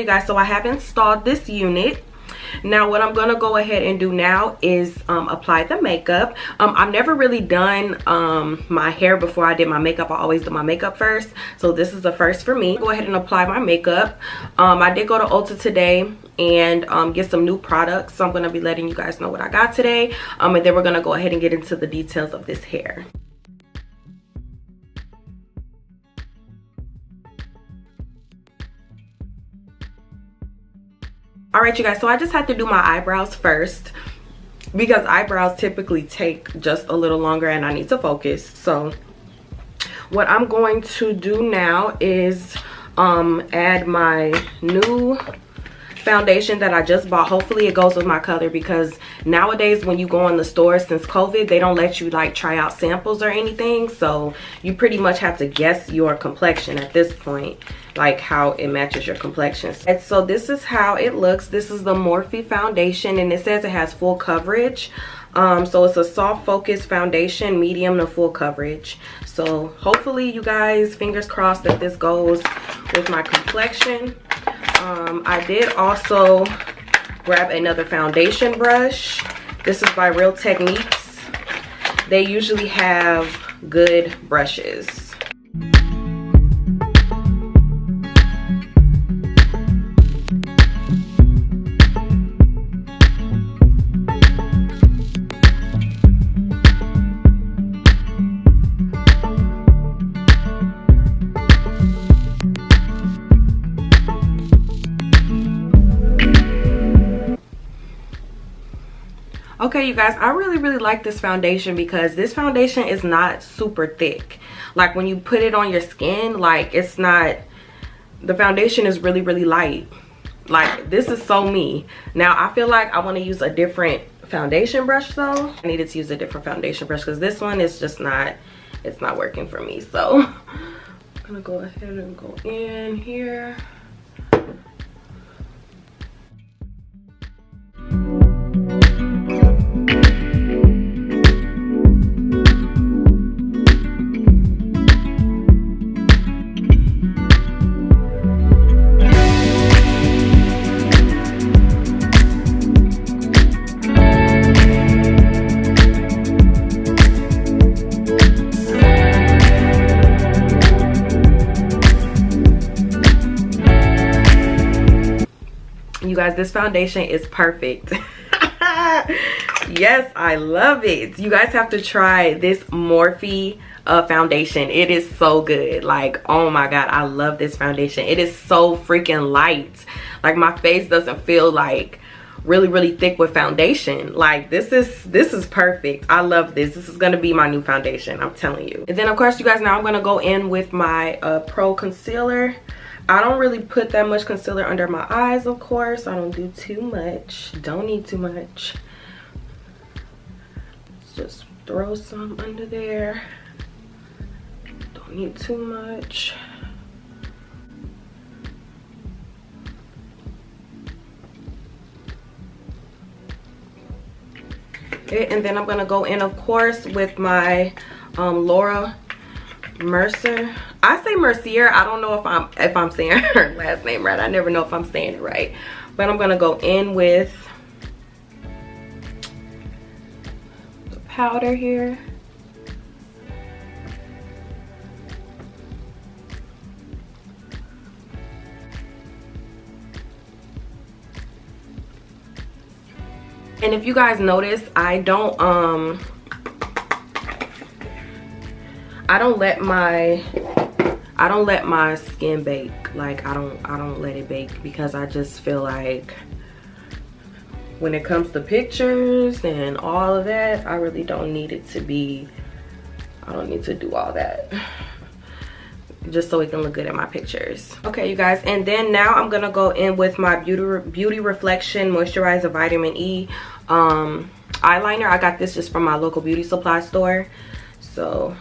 you guys, so I have installed this unit. Now what I'm gonna go ahead and do now is apply the makeup. I've never really done my hair before I did my makeup. I always do my makeup first, so this is the first for me. Go ahead and apply my makeup. I did go to Ulta today and get some new products, so I'm gonna be letting you guys know what I got today, and then we're gonna go ahead and get into the details of this hair. All right, you guys, so I just had to do my eyebrows first because eyebrows typically take just a little longer and I need to focus. So what I'm going to do now is add my new foundation that I just bought. Hopefully it goes with my color, because nowadays when you go in the store, since COVID, they don't let you like try out samples or anything, so you pretty much have to guess your complexion at this point, like how it matches your complexion. And so this is how it looks. This is the Morphe foundation, and it says it has full coverage. So it's a soft focus foundation, medium to full coverage. So hopefully, you guys, fingers crossed that this goes with my complexion. I did also grab another foundation brush. This is by Real Techniques. They usually have good brushes. Okay, you guys, I really like this foundation because this foundation is not super thick. Like when you put it on your skin, like it's not, the foundation is really light. Like this is so me. Now I feel like I want to use a different foundation brush though. I needed to use a different foundation brush because this one is just not, it's not working for me. So I'm gonna go ahead and go in here. You guys, this foundation is perfect. Yes, I love it. You guys have to try this Morphe foundation. It is so good. Like, oh my god, I love this foundation. It is so freaking light. Like my face doesn't feel like really thick with foundation. Like this is perfect. I love this. This is gonna be my new foundation, I'm telling you. And then of course, you guys, now I'm gonna go in with my Pro concealer. I don't really put that much concealer under my eyes, of course. I don't do too much. Don't need too much. Let's just throw some under there. Don't need too much. Okay, and then I'm gonna go in, of course, with my Laura Mercier. I say Mercier. I don't know if I'm saying her last name right. I never know if I'm saying it right. But I'm gonna go in with the powder here. And if you guys notice, I don't let my skin bake. Like I don't let it bake, because I just feel like when it comes to pictures and all of that, I really don't need it to be, I don't need to do all that, just so it can look good in my pictures. Okay, you guys, and then now I'm gonna go in with my Beauty Reflection Moisturizer Vitamin E eyeliner. I got this just from my local beauty supply store. So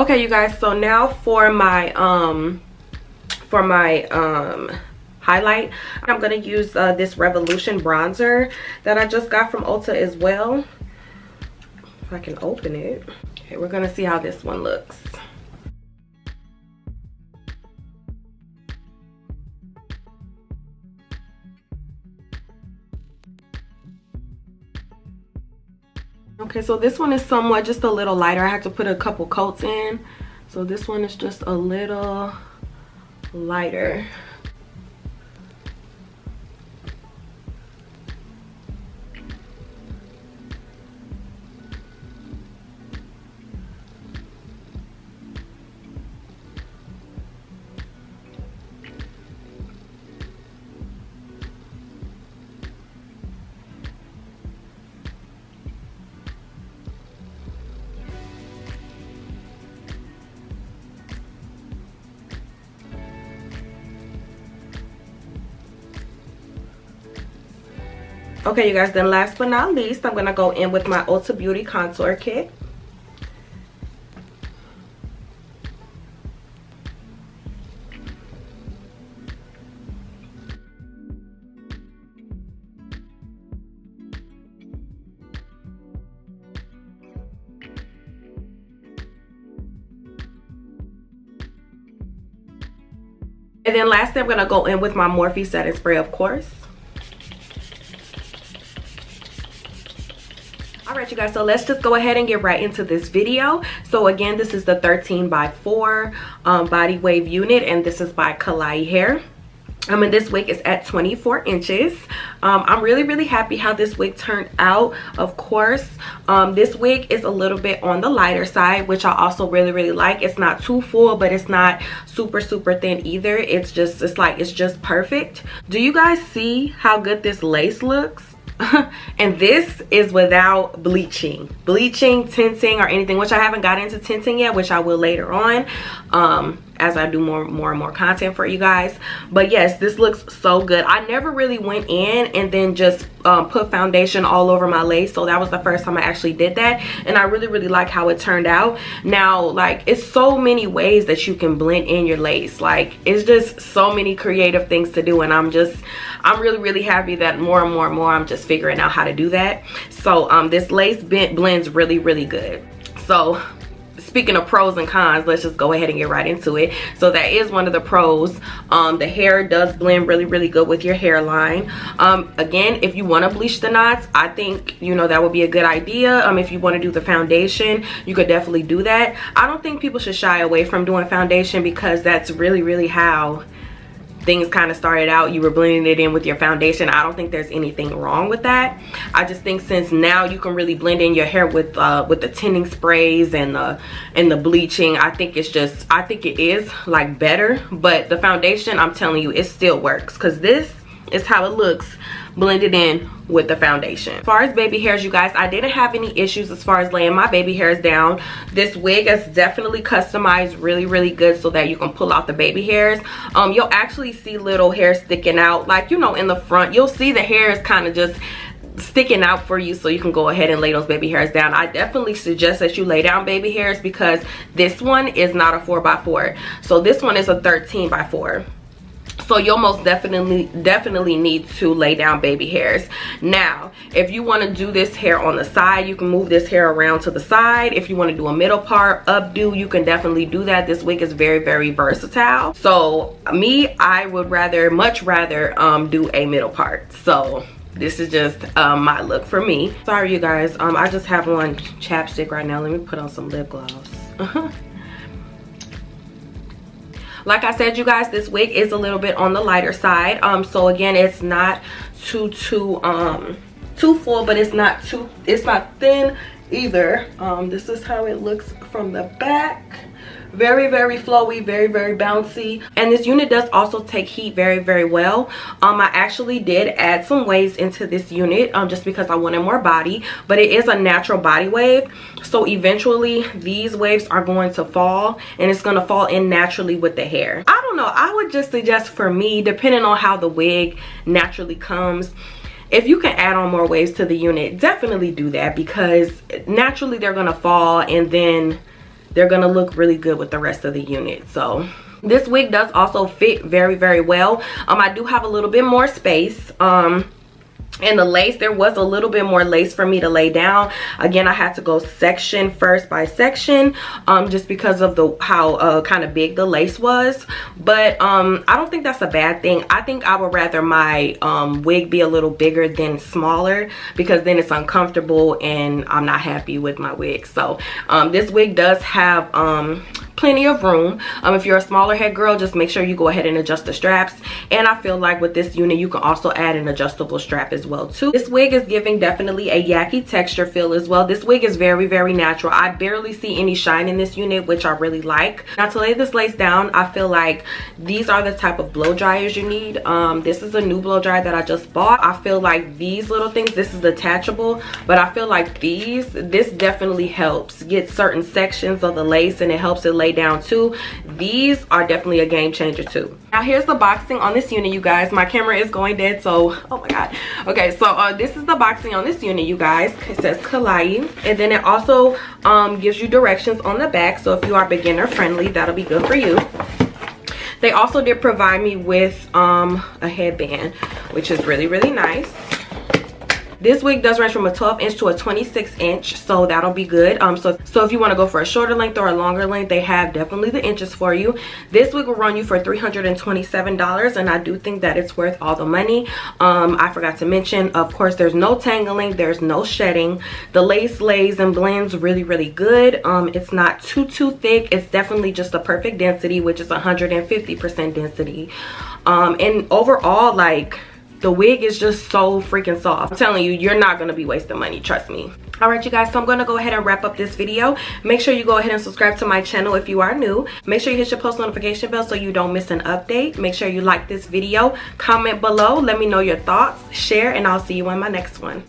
Okay, you guys, so now for my highlight, I'm gonna use this Revolution bronzer that I just got from Ulta as well. If I can open it. Okay, we're gonna see how this one looks. Okay, so this one is somewhat just a little lighter. I had to put a couple coats in, so this one is just a little lighter. Okay, you guys, then last but not least, I'm gonna go in with my Ulta Beauty contour kit. And then lastly, I'm gonna go in with my Morphe setting spray, of course. Alright, you guys, so let's just go ahead and get right into this video. So again, this is the 13x4 body wave unit, and this is by KlaiyiHair. And this wig is at 24 inches. I'm really happy how this wig turned out. Of course, this wig is a little bit on the lighter side, which I also really like. It's not too full, but it's not super thin either. It's just perfect. Do you guys see how good this lace looks? And this is without bleaching, tinting, or anything, which I haven't got into tinting yet, which I will later on as I do more and more content for you guys. But yes, this looks so good. I never really went in and then just put foundation all over my lace, so that was the first time I actually did that, and I really like how it turned out. Now, like, it's so many ways that you can blend in your lace. Like, it's just so many creative things to do, and I'm really happy that more and more I'm just figuring out how to do that. So this lace blends really good. So speaking of pros and cons, let's just go ahead and get right into it. So that is one of the pros. The hair does blend really good with your hairline. Again, if you want to bleach the knots, I think, you know, that would be a good idea. If you want to do the foundation, you could definitely do that. I don't think people should shy away from doing foundation, because that's really how things kind of started out. You were blending it in with your foundation. I don't think there's anything wrong with that. I just think since now you can really blend in your hair with the tinting sprays and the bleaching, I think it is like better. But the foundation, I'm telling you, it still works, because this is how it looks blended in with the foundation. As far as baby hairs, you guys, I didn't have any issues as far as laying my baby hairs down. This wig is definitely customized really good so that you can pull out the baby hairs. You'll actually see little hairs sticking out, like, you know, in the front. You'll see the hairs kind of just sticking out for you, so you can go ahead and lay those baby hairs down. I definitely suggest that you lay down baby hairs, because this one is not a 4x4. So this one is a 13x4. So you'll most definitely need to lay down baby hairs. Now, if you want to do this hair on the side, you can move this hair around to the side. If you want to do a middle part updo, you can definitely do that. This wig is very versatile. So me, I would much rather do a middle part. So this is just my look for me. Sorry, you guys, I just have on chapstick right now. Let me put on some lip gloss. Like I said, you guys, this wig is a little bit on the lighter side. So again, it's not too full, but it's not thin either. This is how it looks from the back. Very flowy, very bouncy. And this unit does also take heat very well. I actually did add some waves into this unit just because I wanted more body, but it is a natural body wave, so eventually these waves are going to fall, and it's going to fall in naturally with the hair. I don't know, I would just suggest, for me, depending on how the wig naturally comes, if you can add on more waves to the unit, definitely do that, because naturally they're going to fall, and then they're gonna look really good with the rest of the unit. So this wig does also fit very, very well. I do have a little bit more space. And the lace, there was a little bit more lace for me to lay down. Again, I had to go section first by section, just because of how kind of big the lace was. But I don't think that's a bad thing. I think I would rather my wig be a little bigger than smaller, because then it's uncomfortable and I'm not happy with my wig. So this wig does have plenty of room. If you're a smaller head girl, just make sure you go ahead and adjust the straps. And I feel like with this unit, you can also add an adjustable strap as well too. This wig is giving definitely a yucky texture feel as well. This wig is very, very natural. I barely see any shine in this unit, which I really like. Now to lay this lace down, I feel like these are the type of blow dryers you need. This is a new blow dryer that I just bought. I feel like these little things, this is detachable, but I feel like this definitely helps get certain sections of the lace, and it helps it lay down too. These are definitely a game changer too. Now here's the boxing on this unit, you guys. My camera is going dead, so oh my god. Okay, so this is the boxing on this unit, you guys. It says Klaiyi, and then it also gives you directions on the back, so if you are beginner friendly, that'll be good for you. They also did provide me with a headband, which is really, really nice. This wig does range from a 12-inch to a 26-inch, so that'll be good. So if you want to go for a shorter length or a longer length, they have definitely the inches for you. This wig will run you for $327, and I do think that it's worth all the money. I forgot to mention, of course, there's no tangling, there's no shedding. The lace lays and blends really, really good. It's not too thick. It's definitely just the perfect density, which is 150% density. And overall, like, the wig is just so freaking soft. I'm telling you, you're not gonna be wasting money, trust me. All right, you guys, so I'm gonna go ahead and wrap up this video. Make sure you go ahead and subscribe to my channel if you are new. Make sure you hit your post notification bell so you don't miss an update. Make sure you like this video, comment below, let me know your thoughts, share, and I'll see you on my next one.